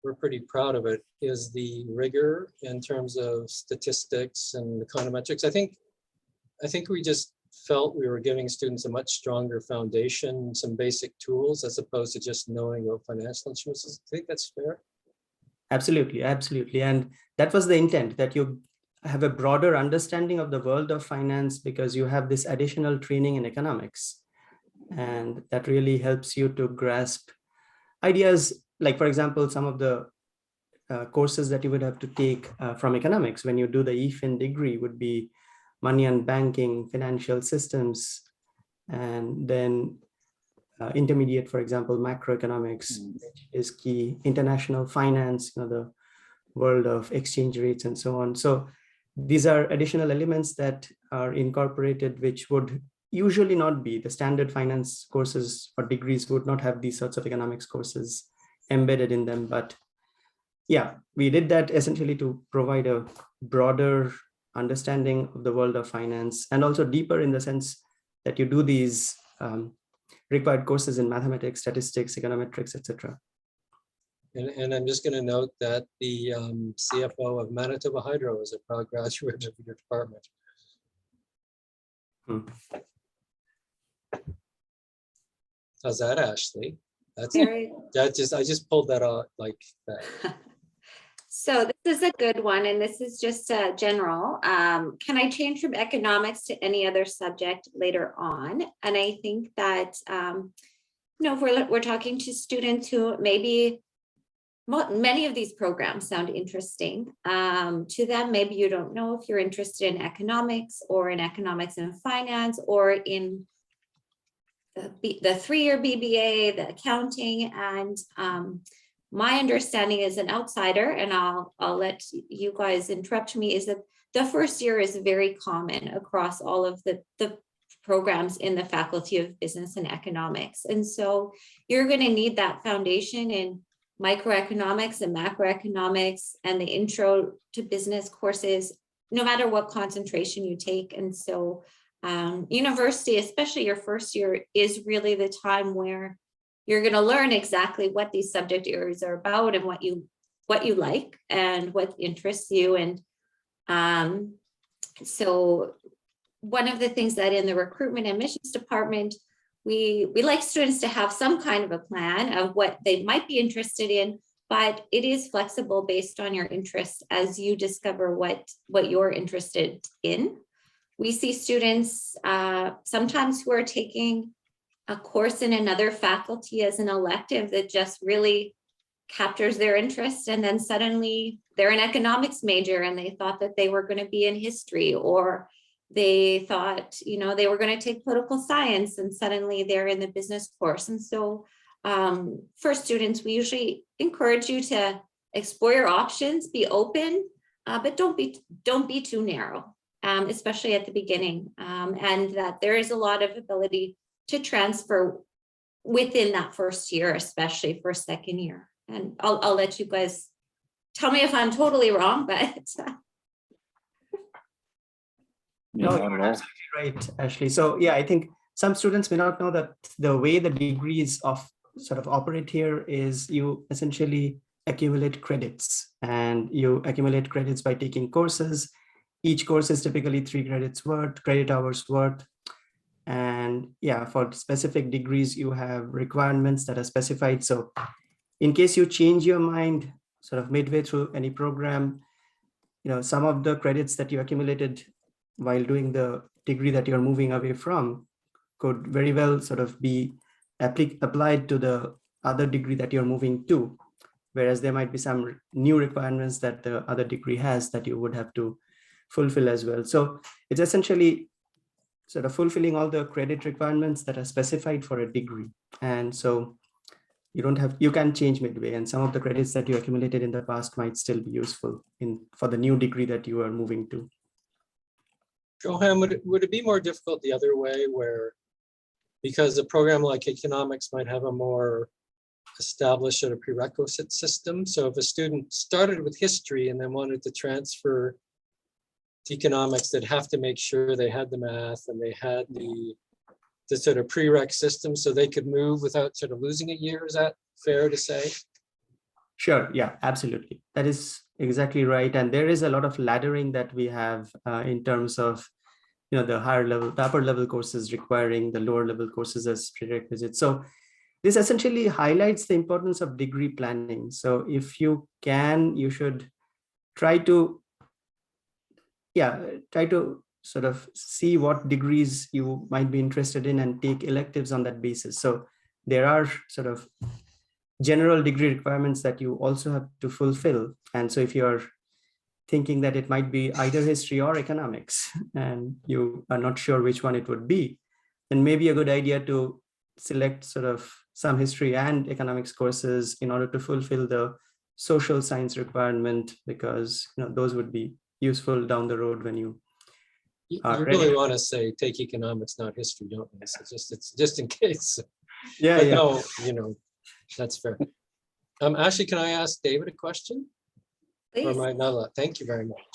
[SPEAKER 1] we're pretty proud of it, is the rigor in terms of statistics and econometrics. I think we just felt we were giving students a much stronger foundation, some basic tools, as opposed to just knowing what financial instruments is. I think that's fair.
[SPEAKER 4] Absolutely, absolutely. And that was the intent, that you have a broader understanding of the world of finance because you have this additional training in economics. And that really helps you to grasp ideas, like, for example, some of the courses that you would have to take from economics when you do the EFIN degree would be money and banking, financial systems, and then intermediate, for example, macroeconomics, which is key, international finance, the world of exchange rates and so on. So these are additional elements that are incorporated, which would usually not be the standard finance courses or degrees would not have these sorts of economics courses embedded in them. But yeah, we did that essentially to provide a broader understanding of the world of finance, and also deeper in the sense that you do these required courses in mathematics, statistics, econometrics, etc.
[SPEAKER 1] And I'm just going to note that the CFO of Manitoba Hydro is a proud graduate of your department. How's that, Ashley? That's
[SPEAKER 3] Very
[SPEAKER 1] I just pulled that out like that.
[SPEAKER 3] So this is a good one, and this is just general. Can I change from economics to any other subject later on? And I think that, if we're talking to students who maybe, many of these programs sound interesting to them. Maybe you don't know if you're interested in economics or in economics and finance or in the 3-year BBA, the accounting, and my understanding as an outsider, and I'll let you guys interrupt me, is that the first year is very common across all of the programs in the Faculty of Business and Economics. And so you're going to need that foundation in microeconomics and macroeconomics and the intro to business courses, no matter what concentration you take. And so university, especially your first year, is really the time where you're going to learn exactly what these subject areas are about and what you like and what interests you. And so one of the things that in the recruitment and admissions department, we like students to have some kind of a plan of what they might be interested in, but it is flexible based on your interest as you discover what you're interested in. We see students sometimes who are taking a course in another faculty as an elective that just really captures their interest, and then suddenly they're an economics major and they thought that they were going to be in history, or they thought they were going to take political science and suddenly they're in the business course. And so for students, we usually encourage you to explore your options, be open, but don't be too narrow, especially at the beginning, and that there is a lot of ability to transfer within that first year, especially for second year. And I'll let you guys tell me if I'm totally wrong, but
[SPEAKER 4] No, you're absolutely right, Ashley. So yeah, I think some students may not know that the way the degrees of sort of operate here is you essentially accumulate credits, and you accumulate credits by taking courses. Each course is typically 3 credits worth, credit hours worth. And yeah, for specific degrees, you have requirements that are specified. So in case you change your mind sort of midway through any program, some of the credits that you accumulated while doing the degree that you're moving away from could very well sort of be applied to the other degree that you're moving to, whereas there might be some new requirements that the other degree has that you would have to fulfill as well. So it's essentially sort of fulfilling all the credit requirements that are specified for a degree. And so you can change midway, and some of the credits that you accumulated in the past might still be useful for the new degree that you are moving to.
[SPEAKER 1] Johan, would it be more difficult the other way, where because a program like economics might have a more established or prerequisite system? So if a student started with history and then wanted to transfer to economics, they'd have to make sure they had the math and they had the sort of prereq system so they could move without sort of losing a year. Is that fair to say?
[SPEAKER 4] Sure. Yeah, absolutely. That is exactly right. And there is a lot of laddering that we have in terms of, the upper level courses requiring the lower level courses as prerequisites. So this essentially highlights the importance of degree planning. So if you can, you should try to sort of see what degrees you might be interested in and take electives on that basis. So there are sort of general degree requirements that you also have to fulfill. And so if you're thinking that it might be either history or economics and you are not sure which one it would be, then maybe a good idea to select sort of some history and economics courses in order to fulfill the social science requirement, because those would be useful down the road when you
[SPEAKER 1] You
[SPEAKER 4] are
[SPEAKER 1] really
[SPEAKER 4] ready.
[SPEAKER 1] want to say take economics, not history, don't you? So it's just in case.
[SPEAKER 4] Yeah,
[SPEAKER 1] But
[SPEAKER 4] yeah.
[SPEAKER 1] no, that's fair. Ashley, can I ask David a question? Or am
[SPEAKER 3] Please.
[SPEAKER 1] I not allowed? Thank you very much.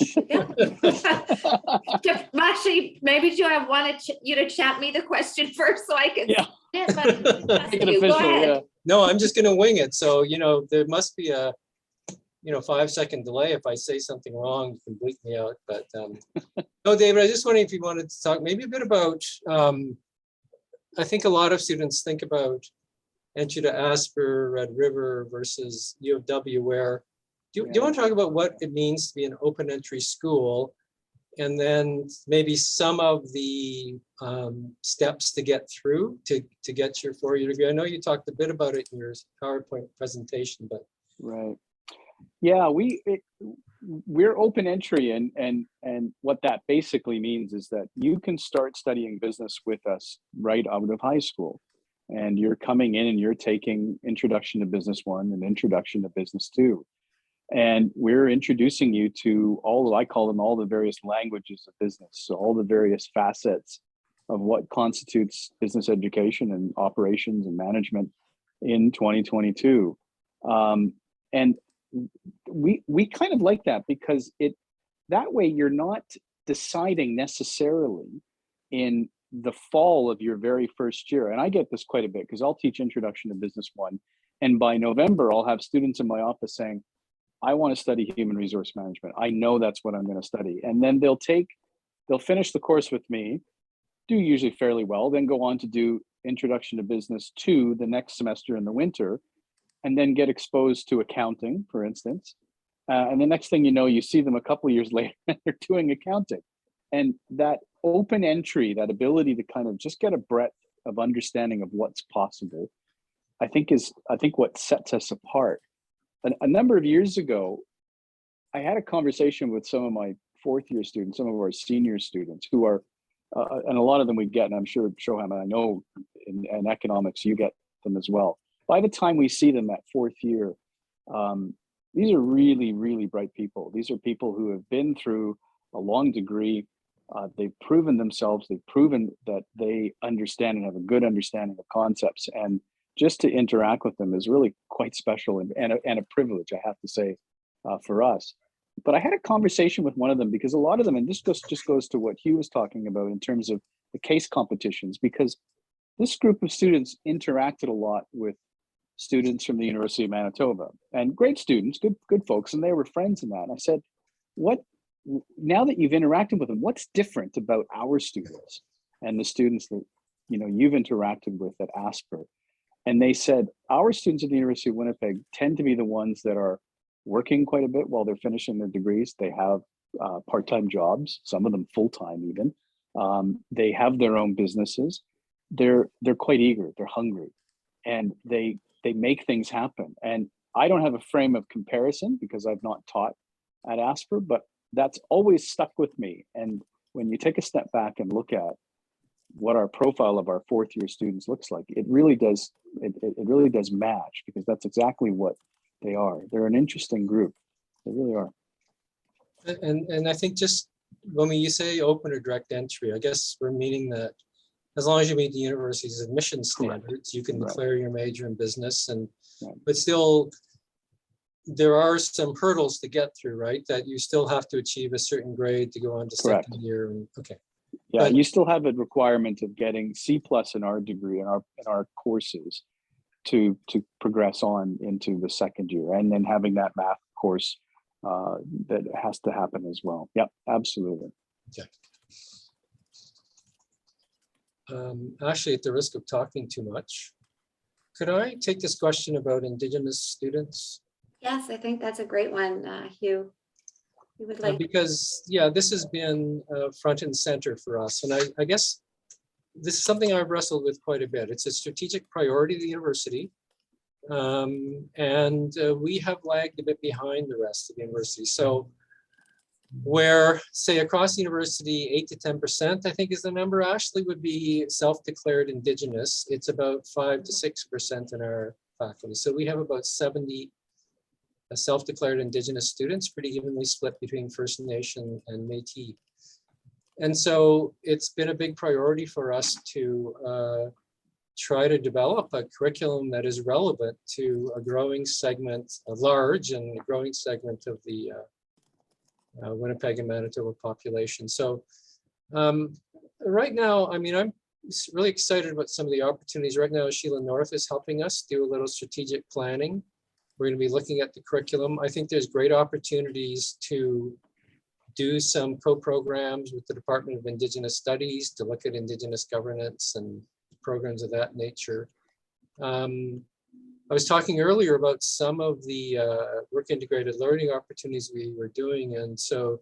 [SPEAKER 3] Actually, maybe do I want you to chat me the question first so I can
[SPEAKER 2] Yeah.
[SPEAKER 3] see it, but
[SPEAKER 2] Make it
[SPEAKER 3] you. Go
[SPEAKER 2] official,
[SPEAKER 3] ahead.
[SPEAKER 2] yeah.
[SPEAKER 1] No, I'm just going to wing it. So, there must be a 5-second delay. If I say something wrong, you can bleep me out. But no, David, I just wondering if you wanted to talk maybe a bit about, I think a lot of students think about entry to Asper, Red River versus U of W, where, do you want to talk about what it means to be an open entry school? And then maybe some of the steps to get through to get your 4-year degree. I know you talked a bit about it in your PowerPoint presentation, but
[SPEAKER 2] Right. Yeah, we're open entry, and what that basically means is that you can start studying business with us right out of high school, and you're coming in and you're taking Introduction to Business 1 and Introduction to Business 2. And we're introducing you to I call them all the various languages of business. So all the various facets of what constitutes business education and operations and management in 2022. And we kind of like that because that way you're not deciding necessarily in the fall of your very first year. And I get this quite a bit because I'll teach Introduction to Business 1. And by November, I'll have students in my office saying, I want to study human resource management. I know that's what I'm going to study. And then they'll finish the course with me, do usually fairly well, then go on to do Introduction to Business 2 the next semester in the winter, and then get exposed to accounting, for instance. And the next thing you know, you see them a couple of years later and they're doing accounting. And that open entry, that ability to kind of just get a breadth of understanding of what's possible, I think what sets us apart. A number of years ago, I had a conversation with some of my 4th-year students, some of our senior students who are, and a lot of them we get, and I'm sure, Shoham, and I know in economics, you get them as well. By the time we see them at 4th year, these are really, really bright people. These are people who have been through a long degree. They've proven themselves. They've proven that they understand and have a good understanding of concepts. And just to interact with them is really quite special and a privilege, I have to say, for us. But I had a conversation with one of them because a lot of them, and this just goes to what Hugh was talking about in terms of the case competitions, because this group of students interacted a lot with students from the University of Manitoba, and great students, good folks, and they were friends in that. And I said, now that you've interacted with them, what's different about our students and the students that you've interacted with at Asper? And they said, our students at the University of Winnipeg tend to be the ones that are working quite a bit while they're finishing their degrees. They have part-time jobs, some of them full-time even. They have their own businesses. They're quite eager, they're hungry, and they make things happen. And I don't have a frame of comparison because I've not taught at Asper, but that's always stuck with me. And when you take a step back and look at what our profile of our 4th-year students looks like, it really does match, because that's exactly what they are. They're an interesting group. They really are.
[SPEAKER 1] And I think just when you say open or direct entry, I guess we're meaning that as long as you meet the university's admission standards, you can declare your major in business, but still there are some hurdles to get through, right? That you still have to achieve a certain grade to go on to second year. Okay.
[SPEAKER 2] Yeah,
[SPEAKER 1] but
[SPEAKER 2] you still have a requirement of getting C+ in our degree in our courses to progress on into the second year, and then having that math course that has to happen as well. Yep, absolutely.
[SPEAKER 1] Okay. Actually, at the risk of talking too much, could I take this question about Indigenous students?
[SPEAKER 3] Yes, I think that's a great one, Hugh. You would like
[SPEAKER 1] because this has been front and center for us, and I guess this is something I've wrestled with quite a bit. It's a strategic priority of the university, and we have lagged a bit behind the rest of the university. So where, say, across the university, 8 to 10%, I think is the number, Ashley, would be self-declared Indigenous. It's about 5 to 6% in our faculty. So we have about 70 self-declared Indigenous students, pretty evenly split between First Nation and Métis. And so it's been a big priority for us to try to develop a curriculum that is relevant to a growing segment, a large and growing segment of the Winnipeg and Manitoba population. So right now, I mean, I'm really excited about some of the opportunities. Right now, Sheila North is helping us do a little strategic planning. We're going to be looking at the curriculum. I think there's great opportunities to do some co-programs with the Department of Indigenous Studies to look at Indigenous governance and programs of that nature. I was talking earlier about some of the work integrated learning opportunities we were doing. And so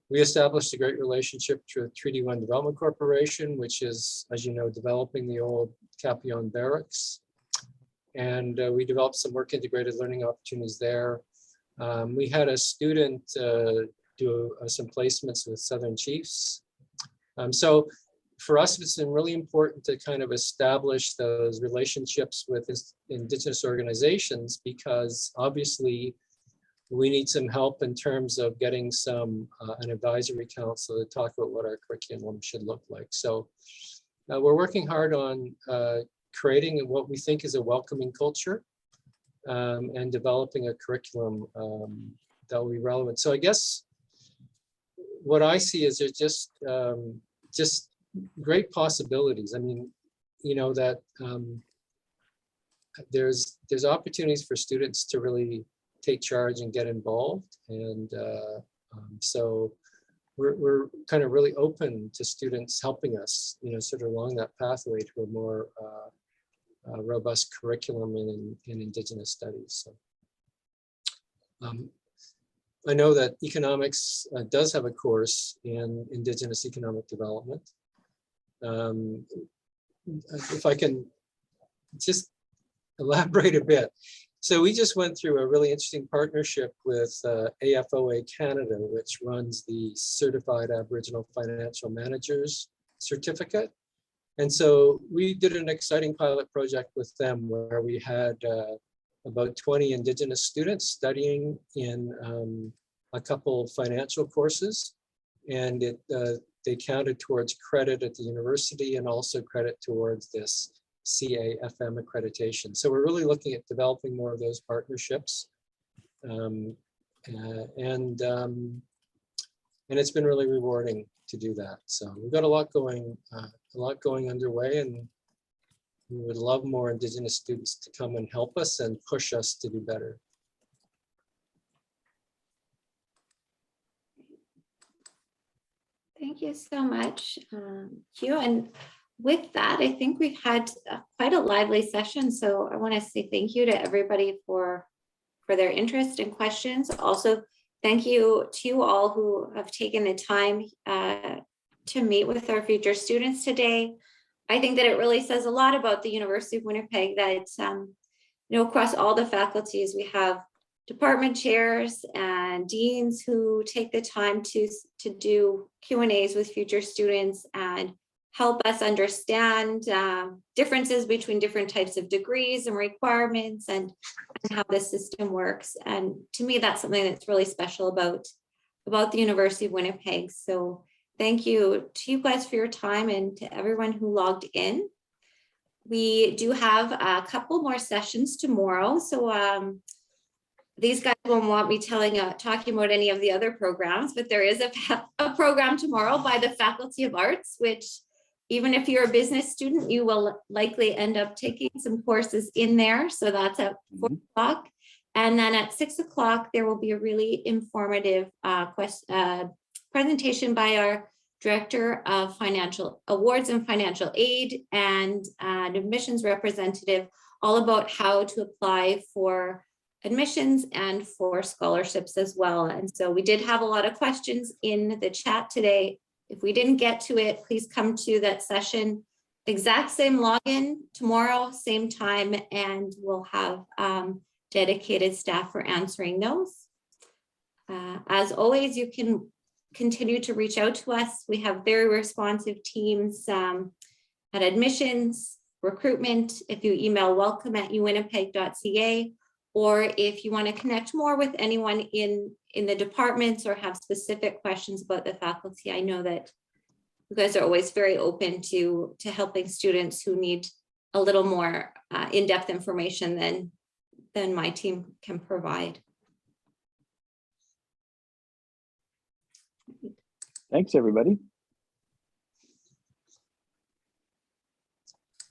[SPEAKER 1] we established a great relationship with Treaty 1 Development Corporation, which is, as you know, developing the old Capillon Barracks. And we developed some work integrated learning opportunities there. We had a student do some placements with Southern Chiefs. So for us, it's been really important to kind of establish those relationships with Indigenous organizations, because obviously we need some help in terms of getting some an advisory council to talk about what our curriculum should look like. So we're working hard on creating what we think is a welcoming culture and developing a curriculum that will be relevant. So I guess what I see is there's just great possibilities. I mean, you know, that there's opportunities for students to really take charge and get involved. And so we're kind of really open to students helping us, you know, sort of along that pathway to a more robust curriculum in Indigenous studies. So I know that economics does have a course in Indigenous economic development. If I can just elaborate a bit. So we just went through a really interesting partnership with AFOA Canada, which runs the Certified Aboriginal Financial Managers Certificate. And so we did an exciting pilot project with them where we had about 20 Indigenous students studying in a couple financial courses. And they counted towards credit at the university and also credit towards this CAFM accreditation. So we're really looking at developing more of those partnerships. And it's been really rewarding to do that. So we've got a lot going underway, and we would love more Indigenous students to come and help us and push us to do better.
[SPEAKER 3] Thank you so much, Hugh. And with that, I think we've had quite a lively session. So I want to say thank you to everybody for their interest and questions. Also, thank you to you all who have taken the time to meet with our future students today. I think that it really says a lot about the University of Winnipeg that, you know, across all the faculties, we have department chairs and deans who take the time to do Q&As with future students and help us understand differences between different types of degrees and requirements and how the system works. And to me, that's something that's really special about the University of Winnipeg. So thank you to you guys for your time and to everyone who logged in. We do have a couple more sessions tomorrow. So these guys won't want me talking about any of the other programs, but there is a program tomorrow by the Faculty of Arts, which even if you're a business student, you will likely end up taking some courses in there. So that's at 4 o'clock. And then at 6 o'clock, there will be a really informative presentation by our Director of Financial Awards and Financial Aid and an admissions representative, all about how to apply for admissions and for scholarships as well. And so we did have a lot of questions in the chat today. If we didn't get to it, please come to that session. Exact same login tomorrow, same time, and we'll have dedicated staff for answering those. As always, you can continue to reach out to us. We have very responsive teams at admissions, recruitment. If you email welcome@uwinnipeg.ca, or if you want to connect more with anyone in the departments or have specific questions about the faculty, I know that you guys are always very open to helping students who need a little more in-depth information than my team can provide.
[SPEAKER 2] Thanks, everybody.